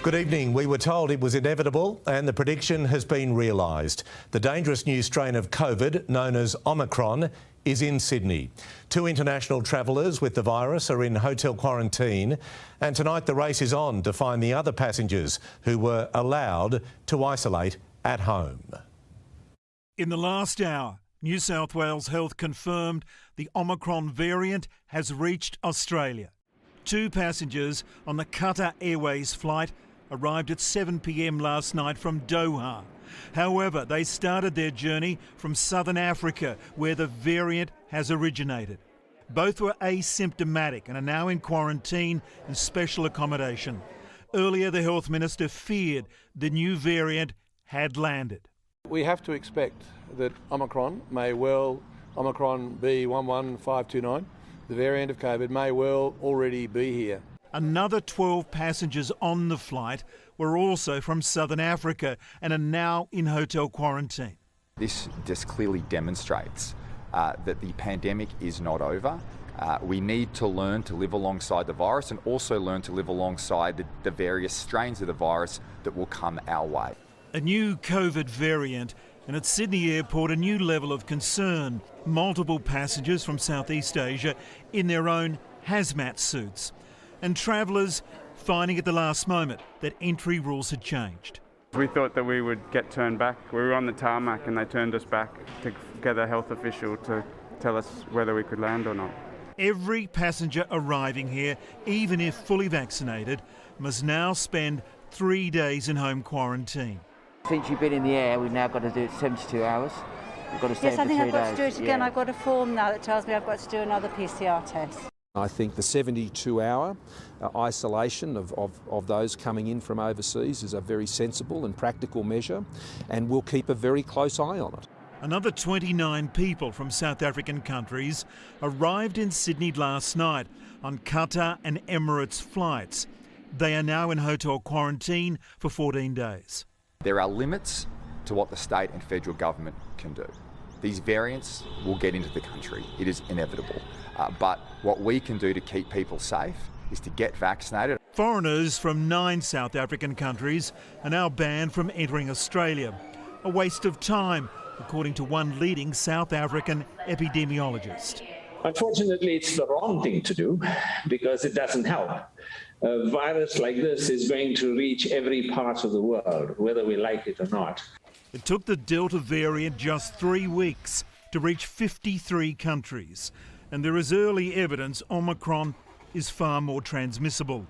Good evening. We were told it was inevitable and the prediction has been realised. The dangerous new strain of COVID, known as Omicron, is in Sydney. 2 international travellers with the virus are in hotel quarantine, and tonight the race is on to find the other passengers who were allowed to isolate at home. In the last hour, New South Wales Health confirmed the Omicron variant has reached Australia. 2 passengers on the Qatar Airways flight arrived at 7 p.m. last night from Doha. However, they started their journey from southern Africa, where the variant has originated. Both were asymptomatic and are now in quarantine and special accommodation. Earlier, the Health Minister feared the new variant had landed. We have to expect that Omicron B11529, the variant of COVID, may well already be here. Another 12 passengers on the flight were also from southern Africa and are now in hotel quarantine. This just clearly demonstrates that the pandemic is not over. We need to learn to live alongside the virus and also learn to live alongside the various strains of the virus that will come our way. A new COVID variant, and at Sydney Airport a new level of concern. Multiple passengers from Southeast Asia in their own hazmat suits. And travellers finding at the last moment that entry rules had changed. We thought that we would get turned back. We were on the tarmac and they turned us back to get a health official to tell us whether we could land or not. Every passenger arriving here, even if fully vaccinated, must now spend 3 days in home quarantine. Since you've been in the air, we've now got to do it 72 hours. We've got to stay for 3 days. Yes, I think I've got to do it again. I've got a form now that tells me I've got to do another PCR test. I think the 72-hour isolation of those coming in from overseas is a very sensible and practical measure, and we'll keep a very close eye on it. Another 29 people from South African countries arrived in Sydney last night on Qatar and Emirates flights. They are now in hotel quarantine for 14 days. There are limits to what the state and federal government can do. These variants will get into the country. It is inevitable. But what we can do to keep people safe is to get vaccinated. Foreigners from 9 South African countries are now banned from entering Australia. A waste of time, according to one leading South African epidemiologist. Unfortunately, it's the wrong thing to do because it doesn't help. A virus like this is going to reach every part of the world, whether we like it or not. It took the Delta variant just 3 weeks to reach 53 countries. And there is early evidence Omicron is far more transmissible.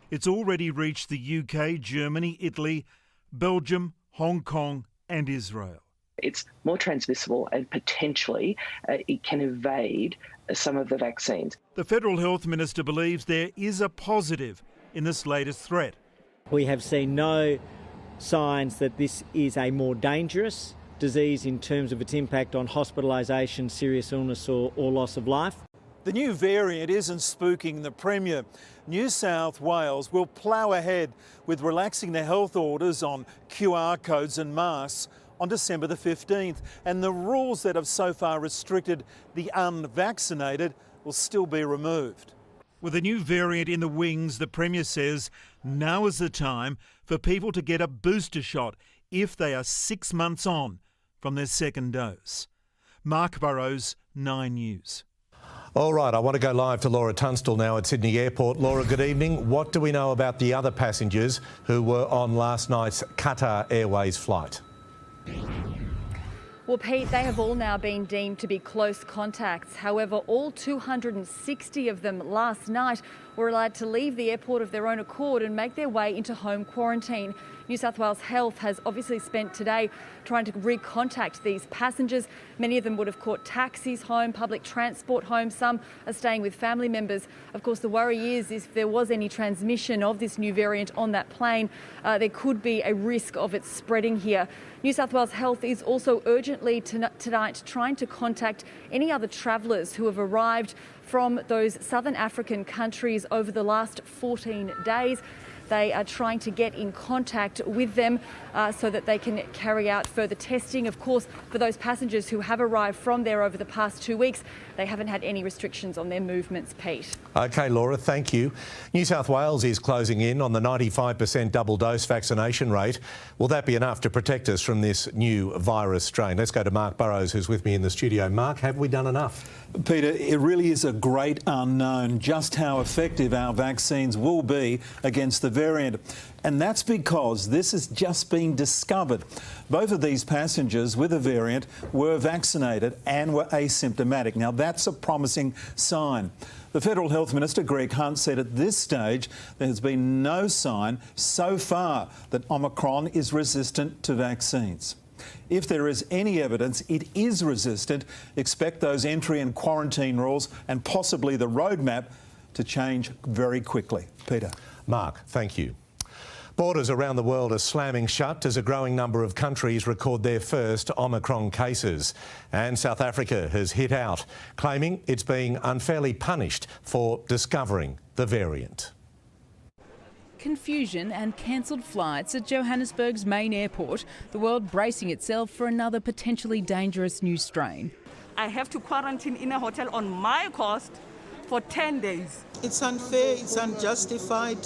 It's already reached the UK, Germany, Italy, Belgium, Hong Kong and Israel. It's more transmissible and potentially it can evade some of the vaccines. The Federal Health Minister believes there is a positive in this latest threat. We have seen no signs that this is a more dangerous disease in terms of its impact on hospitalisation, serious illness or loss of life. The new variant isn't spooking the Premier. New South Wales will plough ahead with relaxing the health orders on QR codes and masks on December the 15th, and the rules that have so far restricted the unvaccinated will still be removed. With a new variant in the wings, the Premier says now is the time for people to get a booster shot if they are 6 months on from their second dose. Mark Burrows, 9 News. All right, I want to go live to Laura Tunstall now at Sydney Airport. Laura, good evening. What do we know about the other passengers who were on last night's Qatar Airways flight? Well, Pete, they have all now been deemed to be close contacts. However, all 260 of them last night were allowed to leave the airport of their own accord and make their way into home quarantine. New South Wales Health has obviously spent today trying to recontact these passengers. Many of them would have caught taxis home, public transport home. Some are staying with family members. Of course, the worry is if there was any transmission of this new variant on that plane, there could be a risk of it spreading here. New South Wales Health is also urgently tonight trying to contact any other travellers who have arrived from those southern African countries over the last 14 days. They are trying to get in contact with them so that they can carry out further testing. Of course, for those passengers who have arrived from there over the past 2 weeks, they haven't had any restrictions on their movements, Pete. OK, Laura, thank you. New South Wales is closing in on the 95% double dose vaccination rate. Will that be enough to protect us from this new virus strain? Let's go to Mark Burrows, who's with me in the studio. Mark, have we done enough? Peter, it really is a great unknown just how effective our vaccines will be against the variant. And that's because this has just been discovered. Both of these passengers with the variant were vaccinated and were asymptomatic. Now, that's a promising sign. The Federal Health Minister, Greg Hunt, said at this stage there has been no sign so far that Omicron is resistant to vaccines. If there is any evidence it is resistant, expect those entry and quarantine rules and possibly the roadmap to change very quickly. Peter. Mark, thank you. Borders around the world are slamming shut as a growing number of countries record their first Omicron cases. And South Africa has hit out, claiming it's being unfairly punished for discovering the variant. Confusion and cancelled flights at Johannesburg's main airport, the world bracing itself for another potentially dangerous new strain. I have to quarantine in a hotel on my cost for 10 days. It's unfair, it's unjustified,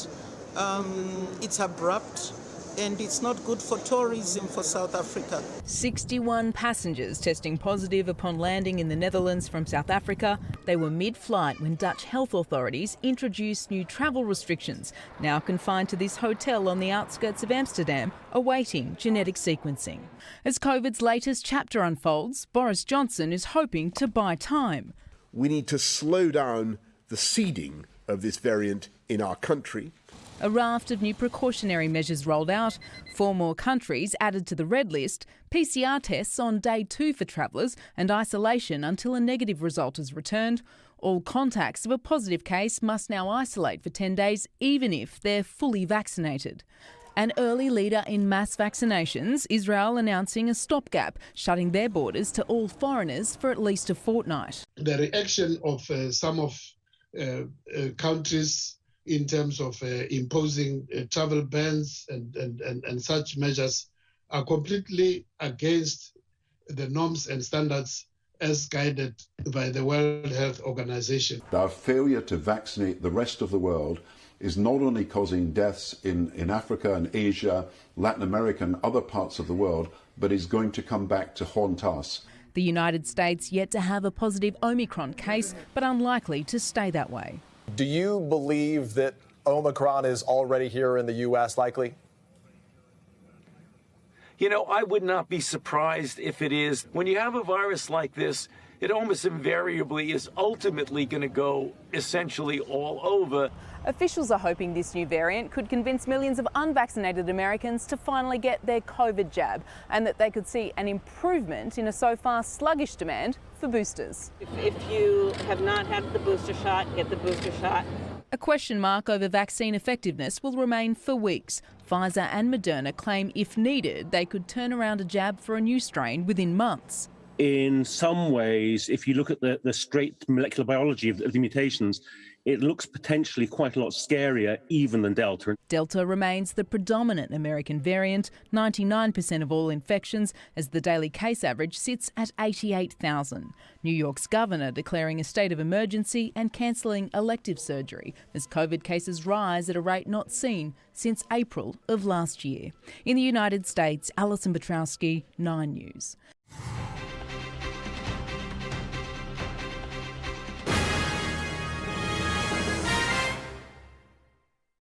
it's abrupt, and it's not good for tourism for South Africa. 61 passengers testing positive upon landing in the Netherlands from South Africa. They were mid-flight when Dutch health authorities introduced new travel restrictions, now confined to this hotel on the outskirts of Amsterdam, awaiting genetic sequencing. As COVID's latest chapter unfolds, Boris Johnson is hoping to buy time. We need to slow down the seeding of this variant in our country. A raft of new precautionary measures rolled out, 4 more countries added to the red list, PCR tests on day 2 for travellers and isolation until a negative result is returned. All contacts of a positive case must now isolate for 10 days, even if they're fully vaccinated. An early leader in mass vaccinations, Israel announcing a stopgap, shutting their borders to all foreigners for at least a fortnight. The reaction of some of countries in terms of imposing travel bans and such measures are completely against the norms and standards as guided by the World Health Organization. Our failure to vaccinate the rest of the world is not only causing deaths in Africa and Asia, Latin America and other parts of the world, but is going to come back to haunt us. The United States yet to have a positive Omicron case, but unlikely to stay that way. Do you believe that Omicron is already here in the U.S., likely? You know, I would not be surprised if it is. When you have a virus like this, it almost invariably is ultimately going to go essentially all over. Officials are hoping this new variant could convince millions of unvaccinated Americans to finally get their COVID jab and that they could see an improvement in a so far sluggish demand for boosters. If you have not had the booster shot, get the booster shot. A question mark over vaccine effectiveness will remain for weeks. Pfizer and Moderna claim if needed, they could turn around a jab for a new strain within months. In some ways, if you look at the straight molecular biology of the mutations, it looks potentially quite a lot scarier even than Delta. Delta remains the predominant American variant, 99% of all infections, as the daily case average sits at 88,000. New York's governor declaring a state of emergency and cancelling elective surgery as COVID cases rise at a rate not seen since April of last year. In the United States, Alison Petrowski, 9 News.